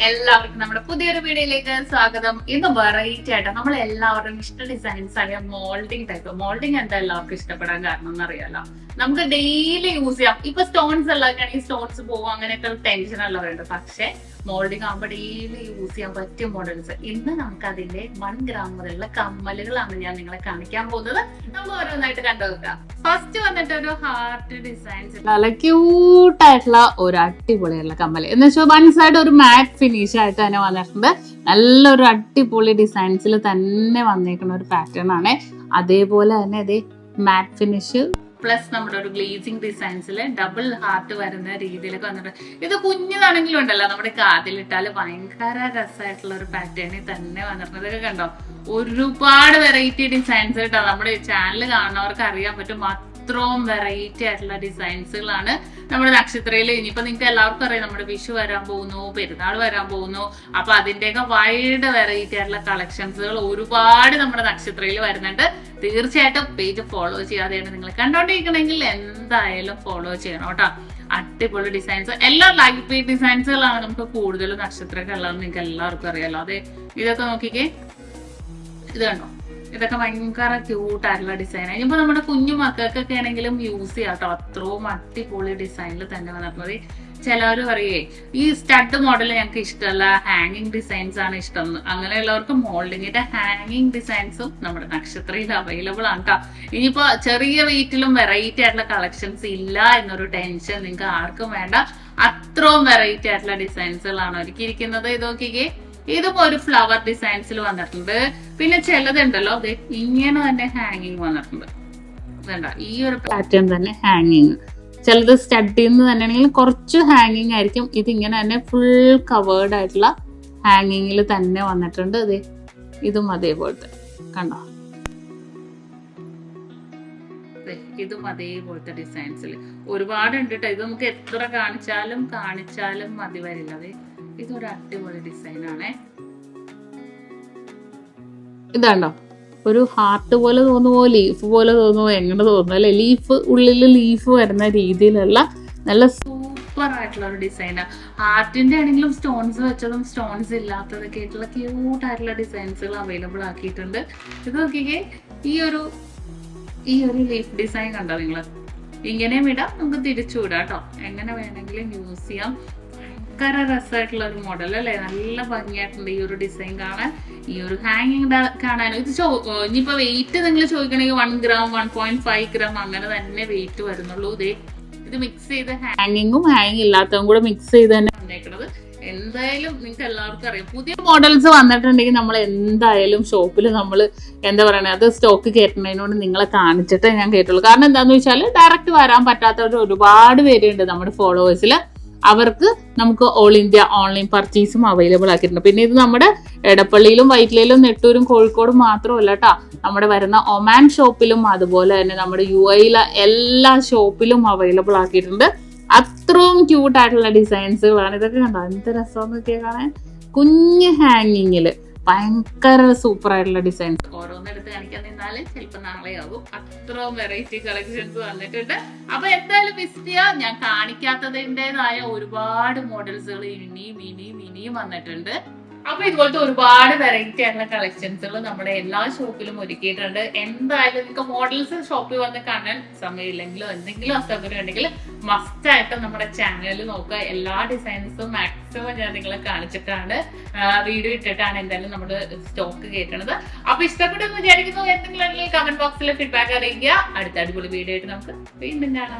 എല്ലാവർക്കും നമ്മുടെ പുതിയൊരു വീഡിയോയിലേക്ക് സ്വാഗതം. ഇന്ന് വെറൈറ്റി ആയിട്ട് നമ്മൾ എല്ലാവരുടെയും ഇഷ്ട ഡിസൈൻസ് ആയ മോൾഡിംഗ് ടൈപ്പ്. മോൾഡിംഗ് എന്താ എല്ലാവർക്കും ഇഷ്ടപ്പെടാൻ കാരണം എന്നറിയാലോ, നമുക്ക് ഡെയിലി യൂസ് ചെയ്യാം. ഇപ്പൊ സ്റ്റോൺസ് ഉള്ളതൊക്കെയാണെങ്കിൽ സ്റ്റോൺസ് പോകും, അങ്ങനെയൊക്കെ ടെൻഷൻ ഉള്ളവരുണ്ട്. പക്ഷെ മോൾഡിംഗ് ആകുമ്പോൾ ഡെയിലി യൂസ് ചെയ്യാൻ പറ്റിയ മോഡൽസ്. ഇന്ന് നമുക്ക് അതിന്റെ 1 gram മുതലുള്ള കമ്മലുകളാണ് ഞാൻ നിങ്ങളെ കാണിക്കാൻ പോകുന്നത്. നമുക്ക് ഓരോന്നായിട്ട് കണ്ടുനോക്കാം. ഫസ്റ്റ് വന്നിട്ട് ഒരു ഹാർട്ട് ഡിസൈൻസ്, നല്ല ക്യൂട്ട് ആയിട്ടുള്ള ഒരു അടിപൊളിയുള്ള കമ്മൽ എന്ന് വെച്ചാൽ വൺ സൈഡ് ഒരു മാറ്റ് ഫിനിഷ് ആയിട്ട് തന്നെ വന്നിട്ടുണ്ട്. നല്ലൊരു അടിപൊളി ഡിസൈൻസിൽ തന്നെ വന്നേക്കുന്ന ഒരു പാറ്റേൺ ആണ്. അതേപോലെ തന്നെ അതേ മാറ്റ് ഫിനിഷ് പ്ലസ് നമ്മുടെ ഒരു ഗ്ലേസിംഗ് ഡിസൈൻസിൽ ഡബിൾ ഹാർട്ട് വരുന്ന രീതിയിലൊക്കെ വന്നിട്ടുണ്ട്. ഇത് കുഞ്ഞതാണെങ്കിലും ഉണ്ടല്ലോ, നമ്മുടെ കാതിലിട്ടാല് ഭയങ്കര രസമായിട്ടുള്ള ഒരു പാറ്റേണിൽ തന്നെ വന്നിട്ടുണ്ട്. ഇതൊക്കെ കണ്ടോ, ഒരുപാട് വെറൈറ്റി ഡിസൈൻസ് കേട്ടോ. നമ്മുടെ ചാനൽ കാണുന്നവർക്ക് അറിയാൻ പറ്റും, അത്രയും വെറൈറ്റി ആയിട്ടുള്ള ഡിസൈൻസുകളാണ് നമ്മുടെ നക്ഷത്രയിൽ. ഇനിയിപ്പോ നിങ്ങൾക്ക് എല്ലാവർക്കും അറിയാം, നമ്മുടെ വിഷു വരാൻ പോകുന്നു, പെരുന്നാൾ വരാൻ പോകുന്നു. അപ്പൊ അതിന്റെയൊക്കെ വൈഡ് വെറൈറ്റി ആയിട്ടുള്ള കളക്ഷൻസുകൾ ഒരുപാട് നമ്മുടെ നക്ഷത്രയിൽ വരുന്നുണ്ട്. തീർച്ചയായിട്ടും പേജ് ഫോളോ ചെയ്യാതെയാണ് നിങ്ങൾ കണ്ടോണ്ടിരിക്കണമെങ്കിൽ എന്തായാലും ഫോളോ ചെയ്യണം കേട്ടോ. അടിപൊളി ഡിസൈൻസ്, എല്ലാം ലൈറ്റ് വെയിറ്റ് ഡിസൈൻസുകളാണ് നമുക്ക് കൂടുതലും നക്ഷത്രങ്ങളുള്ളതെന്ന് നിങ്ങൾക്ക് എല്ലാവർക്കും അറിയാലോ. അതെ, ഇതൊക്കെ നോക്കിക്കേ, ഇത് കണ്ടോ, ഇതൊക്കെ ഭയങ്കര ക്യൂട്ട് ആയിട്ടുള്ള ഡിസൈനാണ്. ഇനിയിപ്പോ നമ്മുടെ കുഞ്ഞു മക്കൾക്കൊക്കെ ആണെങ്കിലും യൂസ് ചെയ്യാം കേട്ടോ. അത്രയും അടിപൊളി ഡിസൈനിൽ തന്നെ വന്നിട്ടുള്ളത്. ചിലവര് പറയേ ഈ സ്റ്റഡ് മോഡൽ ഞങ്ങൾക്ക് ഇഷ്ടമല്ല, ഹാങ്ങിങ് ഡിസൈൻസ് ആണ് ഇഷ്ടം. അങ്ങനെയുള്ളവർക്ക് മോൾഡിങ്ങിന്റെ ഹാങ്ങിങ് ഡിസൈൻസും നമ്മുടെ നക്ഷത്രയിൽ അവൈലബിൾ ആണ് കേട്ടോ. ഇനിയിപ്പോ ചെറിയ വെയിറ്റിലും വെറൈറ്റി ആയിട്ടുള്ള കളക്ഷൻസ് ഇല്ല എന്നൊരു ടെൻഷൻ നിങ്ങൾക്ക് ആർക്കും വേണ്ട. അത്രയും വെറൈറ്റി ആയിട്ടുള്ള ഡിസൈൻസുകളാണ് ഒരുക്കിയിരിക്കുന്നത്. ഇത് നോക്കിക്കേ, ഇതും ഒരു ഫ്ലവർ ഡിസൈൻസിൽ വന്നിട്ടുണ്ട്. പിന്നെ ചിലതുണ്ടല്ലോ അതെ ഇങ്ങനെ തന്നെ ഹാങ്ങിങ് വന്നിട്ടുണ്ട്. ഇതുണ്ട, ഈ ഒരു പാറ്റേൺ തന്നെ ഹാങ്ങിങ്. ചിലത് സ്റ്റഡിന്ന് തന്നെ ആണെങ്കിൽ കുറച്ച് ഹാങ്ങിങ് ആയിരിക്കും. ഇതിങ്ങനെ തന്നെ ഫുൾ കവേർഡ് ആയിട്ടുള്ള ഹാങ്ങിങ്ങിൽ തന്നെ വന്നിട്ടുണ്ട്. അതെ, ഇതും അതേപോലത്തെ കണ്ടോ, ഇതും അതേപോലത്തെ ഡിസൈൻസിൽ ഒരുപാടുണ്ട് കേട്ടോ. ഇത് നമുക്ക് എത്ര കാണിച്ചാലും മതി വരില്ല. അതെ, ഇതൊരു അടിപൊളി ഡിസൈൻ ആണേ. ഇതാണ്ടോ, ഒരു ഹാർട്ട് പോലെ തോന്നുമോ, ലീഫ് പോലെ തോന്നുമോ, എങ്ങനെ തോന്നുന്നു അല്ലെ? ലീഫ്, ഉള്ളിൽ ലീഫ് വരുന്ന രീതിയിലുള്ള നല്ല സൂപ്പർ ആയിട്ടുള്ള ഒരു ഡിസൈനാണ്. ഹാർട്ടിന്റെ ആണെങ്കിലും സ്റ്റോൺസ് വെച്ചതും സ്റ്റോൺസ് ഇല്ലാത്തതൊക്കെ ആയിട്ടുള്ള ക്യൂട്ട് ആയിട്ടുള്ള ഡിസൈൻസുകൾ അവൈലബിൾ ആക്കിയിട്ടുണ്ട്. ഇത് നോക്കിക്കേ, ഈ ഒരു ലീഫ് ഡിസൈൻ കണ്ടോ നിങ്ങള്? ഇങ്ങനെയും ഇടാം, നമുക്ക് തിരിച്ചു വിടാം കേട്ടോ. എങ്ങനെ വേണമെങ്കിലും യൂസ് ചെയ്യാം. ഭയങ്കര രസമായിട്ടുള്ള ഒരു മോഡൽ അല്ലേ, നല്ല ഭംഗിയായിട്ടുണ്ട് ഈ ഒരു ഡിസൈൻ കാണാൻ. ഈ ഒരു ഹാങ്ങിങ് കാണാനും ഇത് ഇനിയിപ്പോ വെയിറ്റ് നിങ്ങൾ ചോദിക്കണമെങ്കിൽ 1 gram 1.5 gram അങ്ങനെ തന്നെ വെയിറ്റ് വരുന്നുള്ളൂ. ഇത് മിക്സ് ചെയ്ത് ഹാങ്ങിങ്ങും ഹാങ്ങിങ് ഇല്ലാത്തതും കൂടെ മിക്സ് ചെയ്ത് തന്നെ വന്നേക്കുന്നത്. എന്തായാലും നിങ്ങൾക്ക് എല്ലാവർക്കും അറിയാം, പുതിയ മോഡൽസ് വന്നിട്ടുണ്ടെങ്കിൽ നമ്മൾ എന്തായാലും ഷോപ്പിൽ നമ്മൾ എന്താ പറയണേ, അത് സ്റ്റോക്ക് കയറ്റുന്നതിനോട് നിങ്ങളെ കാണിച്ചിട്ടേ ഞാൻ കേട്ടുള്ളൂ. കാരണം എന്താണെന്ന് വെച്ചാൽ ഡയറക്റ്റ് വരാൻ പറ്റാത്തവർ ഒരുപാട് പേരുണ്ട് നമ്മുടെ ഫോളോവേഴ്സിൽ. അവർക്ക് നമുക്ക് ഓൾ ഇന്ത്യ ഓൺലൈൻ പർച്ചേസും അവൈലബിൾ ആക്കിയിട്ടുണ്ട്. പിന്നെ ഇത് നമ്മുടെ എടപ്പള്ളിയിലും വൈറ്റിലയിലും നെട്ടൂരും കോഴിക്കോടും മാത്രമല്ല കേട്ടോ, നമ്മുടെ വരുന്ന ഒമാൻ ഷോപ്പിലും അതുപോലെ തന്നെ നമ്മുടെ UAE എല്ലാ ഷോപ്പിലും അവൈലബിൾ ആക്കിയിട്ടുണ്ട്. അത്രയും ക്യൂട്ട് ആയിട്ടുള്ള ഡിസൈൻസുകളാണ്. ഇതൊക്കെ കണ്ടോ, എന്ത് രസമെന്നൊക്കെ കാണാൻ. കുഞ്ഞ് ഹാങ്ങിങ്ങില് ഭയങ്കര സൂപ്പർ ആയിട്ടുള്ള ഡിസൈൻസ്. ഓരോന്നെടുത്ത് കാണിക്കാൻ നിന്നാല് ചിലപ്പോ നാളെയാകും. അത്രയും വെറൈറ്റി കളക്ഷൻസ് വന്നിട്ടുണ്ട്. അപ്പൊ എന്തായാലും വിസിറ്റ് ചെയ്യാം. ഞാൻ കാണിക്കാത്തതിൻ്റെതായ ഒരുപാട് മോഡൽസുകൾ ഇനിയും വന്നിട്ടുണ്ട്. അപ്പൊ ഇതുപോലത്തെ ഒരുപാട് വെറൈറ്റി ആയിട്ടുള്ള കളക്ഷൻസുകൾ നമ്മുടെ എല്ലാ ഷോപ്പിലും ഒരുക്കിയിട്ടുണ്ട്. എന്തായാലും നിങ്ങൾക്ക് മോഡൽസ് ഷോപ്പിൽ വന്ന് കാണാൻ സമയമില്ലെങ്കിലോ എന്തെങ്കിലും അസൗകര്യം ഉണ്ടെങ്കിൽ മസ്റ്റ് ആയിട്ട് നമ്മുടെ ചാനലിൽ നോക്കുക. എല്ലാ ഡിസൈൻസും മാക്സിമം ഞാൻ നിങ്ങളെ കാണിച്ചിട്ടാണ് വീഡിയോ ഇട്ടിട്ടാണ് എന്തായാലും നമ്മൾ സ്റ്റോക്ക് കയറ്റണത്. അപ്പൊ ഇഷ്ടപ്പെട്ടെന്ന് വിചാരിക്കുന്നു. എന്തെങ്കിലും കമന്റ് ബോക്സിൽ ഫീഡ്ബാക്ക് അറിയിക്കുക. അടുത്ത അടിപൊളി വീഡിയോ ആയിട്ട് നമുക്ക് വീണ്ടും കാണാം.